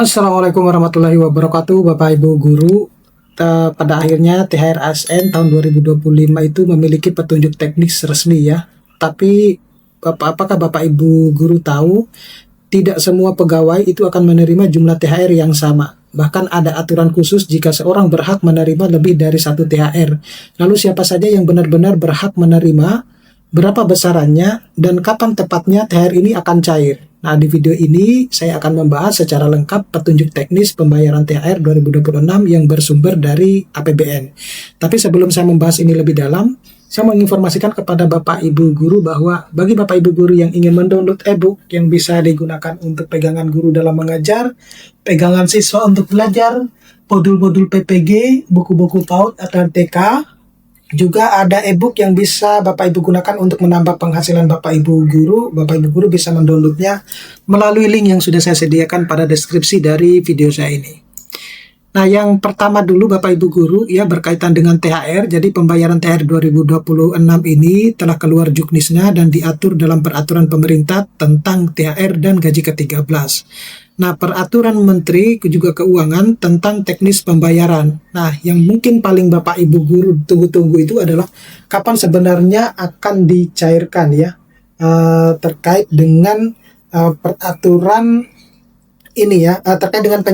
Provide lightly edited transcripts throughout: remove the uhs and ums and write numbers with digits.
Assalamualaikum warahmatullahi wabarakatuh, Bapak Ibu Guru. Pada akhirnya THR ASN tahun 2025 itu memiliki petunjuk teknis resmi ya. Tapi apakah Bapak Ibu Guru tahu tidak semua pegawai itu akan menerima jumlah THR yang sama? Bahkan ada aturan khusus jika seorang berhak menerima lebih dari satu THR. Lalu siapa saja yang benar-benar berhak menerima, berapa besarannya, dan kapan tepatnya THR ini akan cair? Nah, di video ini saya akan membahas secara lengkap petunjuk teknis pembayaran THR 2026 yang bersumber dari APBN. Tapi sebelum saya membahas ini lebih dalam, saya menginformasikan kepada Bapak Ibu Guru bahwa bagi Bapak Ibu Guru yang ingin mendownload e-book yang bisa digunakan untuk pegangan guru dalam mengajar, pegangan siswa untuk belajar, modul-modul PPG, buku-buku PAUD atau TK, juga ada e-book yang bisa Bapak Ibu gunakan untuk menambah penghasilan Bapak Ibu Guru. Bapak Ibu Guru bisa mendownloadnya melalui link yang sudah saya sediakan pada deskripsi dari video saya ini. Nah, yang pertama dulu Bapak Ibu Guru ya berkaitan dengan THR. Jadi pembayaran THR 2026 ini telah keluar juknisnya dan diatur dalam peraturan pemerintah tentang THR dan gaji ke-13. Nah, peraturan Menteri juga Keuangan tentang teknis pembayaran. Nah, yang mungkin paling Bapak Ibu Guru tunggu-tunggu itu adalah kapan sebenarnya akan dicairkan ya, terkait dengan peraturan ini ya, terkait dengan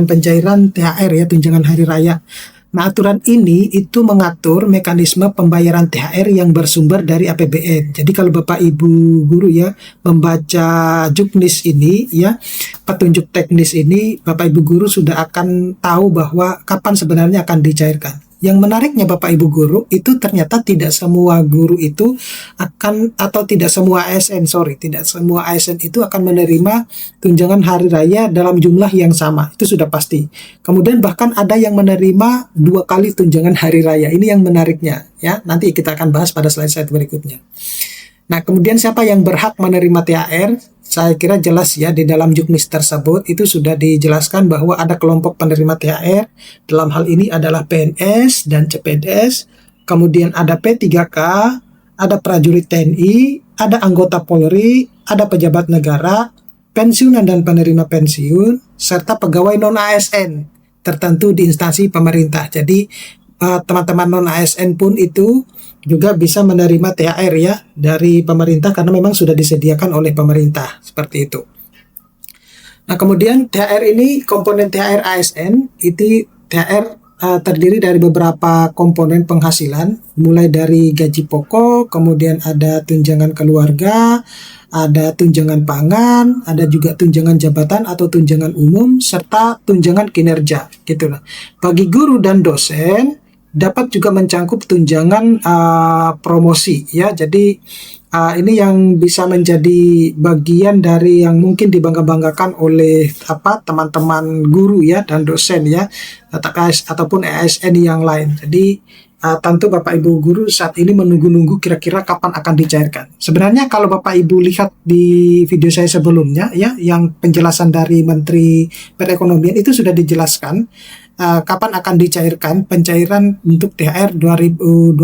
pencairan THR ya, tunjangan hari raya. Nah, aturan ini itu mengatur mekanisme pembayaran THR yang bersumber dari APBN. Jadi kalau Bapak Ibu Guru ya membaca juknis ini ya, petunjuk teknis ini, Bapak Ibu Guru sudah akan tahu bahwa kapan sebenarnya akan dicairkan. Yang menariknya Bapak Ibu Guru itu ternyata tidak semua guru itu akan, atau tidak semua ASN itu akan menerima tunjangan hari raya dalam jumlah yang sama. Itu sudah pasti. Kemudian bahkan ada yang menerima 2 kali tunjangan hari raya. Ini yang menariknya ya. Nanti kita akan bahas pada slide-slide berikutnya. Nah, kemudian siapa yang berhak menerima THR? Saya kira jelas ya, di dalam juknis tersebut itu sudah dijelaskan bahwa ada kelompok penerima THR. Dalam hal ini adalah PNS dan CPNS, kemudian ada P3K, ada prajurit TNI, ada anggota Polri, ada pejabat negara, pensiunan dan penerima pensiun, serta pegawai non-ASN tertentu di instansi pemerintah. Jadi teman-teman non-ASN pun itu juga bisa menerima THR ya dari pemerintah karena memang sudah disediakan oleh pemerintah seperti itu. Nah, kemudian THR ini, komponen THR ASN itu THR terdiri dari beberapa komponen penghasilan, mulai dari gaji pokok, kemudian ada tunjangan keluarga, ada tunjangan pangan, ada juga tunjangan jabatan atau tunjangan umum, serta tunjangan kinerja gitu lah. Bagi guru dan dosen dapat juga mencangkup tunjangan promosi ya. Jadi ini yang bisa menjadi bagian dari yang mungkin dibangga-banggakan oleh teman-teman guru ya dan dosen ya, ataupun ASN yang lain. Jadi tentu Bapak Ibu Guru saat ini menunggu-nunggu kira-kira kapan akan dicairkan. Sebenarnya kalau Bapak Ibu lihat di video saya sebelumnya ya, yang penjelasan dari Menteri Perekonomian itu sudah dijelaskan kapan akan dicairkan pencairan untuk THR 2026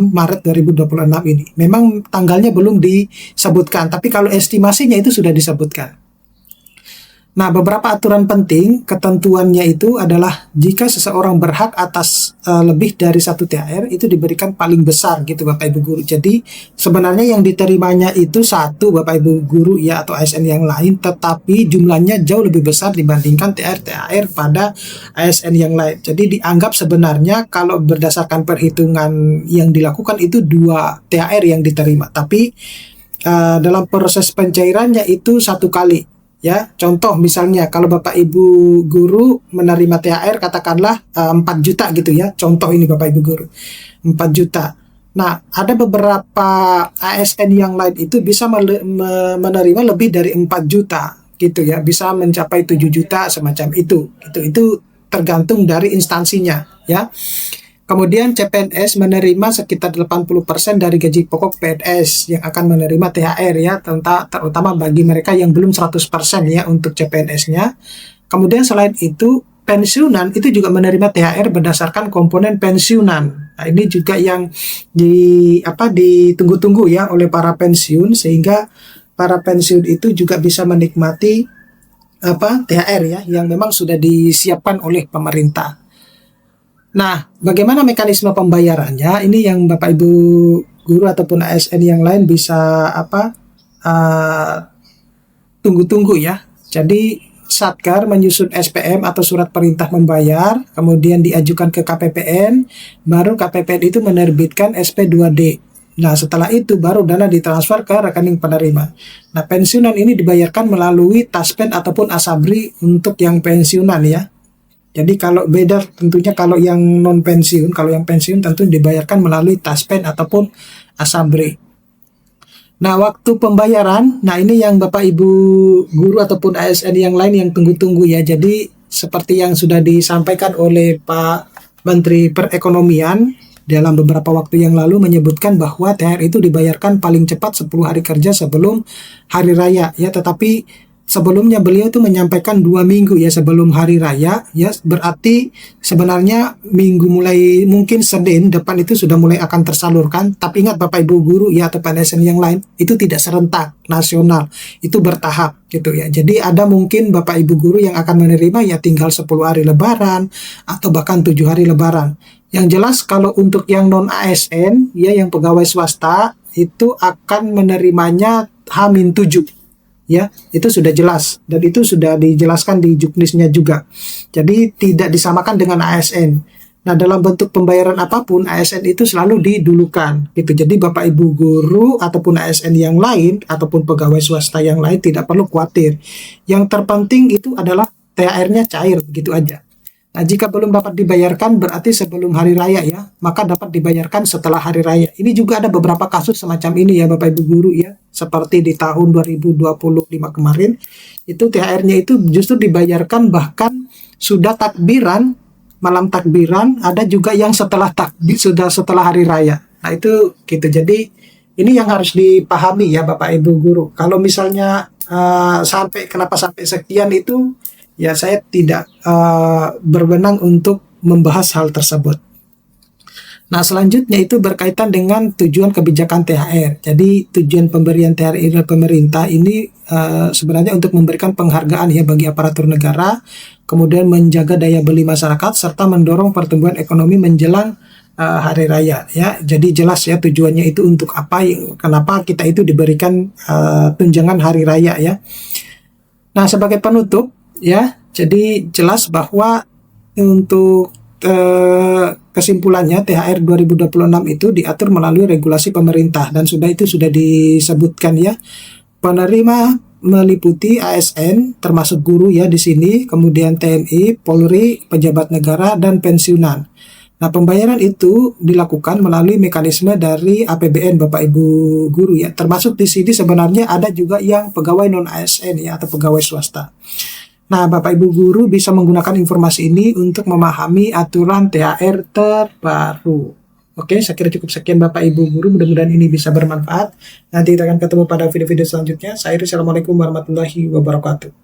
Maret 2026 ini. Memang tanggalnya belum disebutkan, tapi kalau estimasinya itu sudah disebutkan. Nah, beberapa aturan penting ketentuannya itu adalah jika seseorang berhak atas lebih dari satu THR itu diberikan paling besar gitu Bapak Ibu Guru. Jadi sebenarnya yang diterimanya itu satu Bapak Ibu Guru ya atau ASN yang lain, tetapi jumlahnya jauh lebih besar dibandingkan THR pada ASN yang lain. Jadi dianggap sebenarnya kalau berdasarkan perhitungan yang dilakukan itu 2 THR yang diterima, tapi dalam proses pencairannya itu 1 kali. Ya, contoh misalnya kalau Bapak Ibu Guru menerima THR katakanlah 4 juta gitu ya. Contoh ini Bapak Ibu Guru, 4 juta. Nah, ada beberapa ASN yang lain itu bisa menerima lebih dari 4 juta gitu ya. Bisa mencapai 7 juta semacam itu. Itu tergantung dari instansinya ya. Kemudian CPNS menerima sekitar 80% dari gaji pokok PNS yang akan menerima THR ya, terutama bagi mereka yang belum 100% ya untuk CPNS-nya. Kemudian selain itu, pensiunan itu juga menerima THR berdasarkan komponen pensiunan. Nah, ini juga yang ditunggu-tunggu ya oleh para pensiun, sehingga para pensiun itu juga bisa menikmati THR ya yang memang sudah disiapkan oleh pemerintah. Nah, bagaimana mekanisme pembayarannya? Ini yang Bapak Ibu guru ataupun ASN yang lain bisa uh, tunggu-tunggu ya. Jadi Satker menyusun SPM atau surat perintah membayar, kemudian diajukan ke KPPN, baru KPPN itu menerbitkan SP2D. Nah, setelah itu baru dana ditransfer ke rekening penerima. Nah, pensiunan ini dibayarkan melalui Taspen ataupun Asabri untuk yang pensiunan ya. Jadi kalau beda tentunya kalau yang non pensiun, kalau yang pensiun tentu dibayarkan melalui Taspen ataupun Asabri. Nah, waktu pembayaran, nah ini yang Bapak Ibu guru ataupun ASN yang lain yang tunggu-tunggu ya. Jadi seperti yang sudah disampaikan oleh Pak Menteri Perekonomian dalam beberapa waktu yang lalu menyebutkan bahwa THR itu dibayarkan paling cepat 10 hari kerja sebelum hari raya ya. Tetapi sebelumnya beliau itu menyampaikan 2 minggu ya sebelum hari raya ya, berarti sebenarnya minggu mulai mungkin Senin depan itu sudah mulai akan tersalurkan. Tapi ingat Bapak Ibu guru ya atau PNSN yang lain itu tidak serentak nasional, itu bertahap gitu ya. Jadi ada mungkin Bapak Ibu guru yang akan menerima ya tinggal 10 hari lebaran atau bahkan 7 hari lebaran. Yang jelas kalau untuk yang non ASN ya yang pegawai swasta itu akan menerimanya H-7 ya, itu sudah jelas dan itu sudah dijelaskan di juknisnya juga. Jadi tidak disamakan dengan ASN. Nah, dalam bentuk pembayaran apapun ASN itu selalu didulukan gitu. Jadi Bapak Ibu guru ataupun ASN yang lain ataupun pegawai swasta yang lain tidak perlu khawatir. Yang terpenting itu adalah THR-nya cair gitu aja. Nah, jika belum dapat dibayarkan berarti sebelum hari raya ya, maka dapat dibayarkan setelah hari raya. Ini juga ada beberapa kasus semacam ini ya Bapak Ibu guru ya. Seperti di tahun 2025 kemarin, itu THR-nya itu justru dibayarkan bahkan sudah takbiran, malam takbiran, ada juga yang setelah takbir, sudah setelah hari raya. Nah, itu gitu. Jadi, ini yang harus dipahami ya Bapak Ibu guru. Kalau misalnya kenapa sampai sekian itu, ya saya tidak berwenang untuk membahas hal tersebut. Nah, selanjutnya itu berkaitan dengan tujuan kebijakan THR. Jadi tujuan pemberian THR oleh pemerintah ini sebenarnya untuk memberikan penghargaan ya bagi aparatur negara, kemudian menjaga daya beli masyarakat serta mendorong pertumbuhan ekonomi menjelang hari raya ya. Jadi jelas ya tujuannya itu untuk apa, kenapa kita itu diberikan tunjangan hari raya ya. Nah, sebagai penutup ya, jadi jelas bahwa untuk kesimpulannya THR 2026 itu diatur melalui regulasi pemerintah dan sudah disebutkan ya. Penerima meliputi ASN termasuk guru ya di sini, kemudian TNI, Polri, pejabat negara dan pensiunan. Nah, pembayaran itu dilakukan melalui mekanisme dari APBN Bapak Ibu guru ya. Termasuk di sini sebenarnya ada juga yang pegawai non ASN ya atau pegawai swasta. Nah, Bapak Ibu guru bisa menggunakan informasi ini untuk memahami aturan THR terbaru. Oke, saya kira cukup sekian Bapak Ibu guru. Mudah-mudahan ini bisa bermanfaat. Nanti kita akan ketemu pada video-video selanjutnya. Assalamualaikum warahmatullahi wabarakatuh.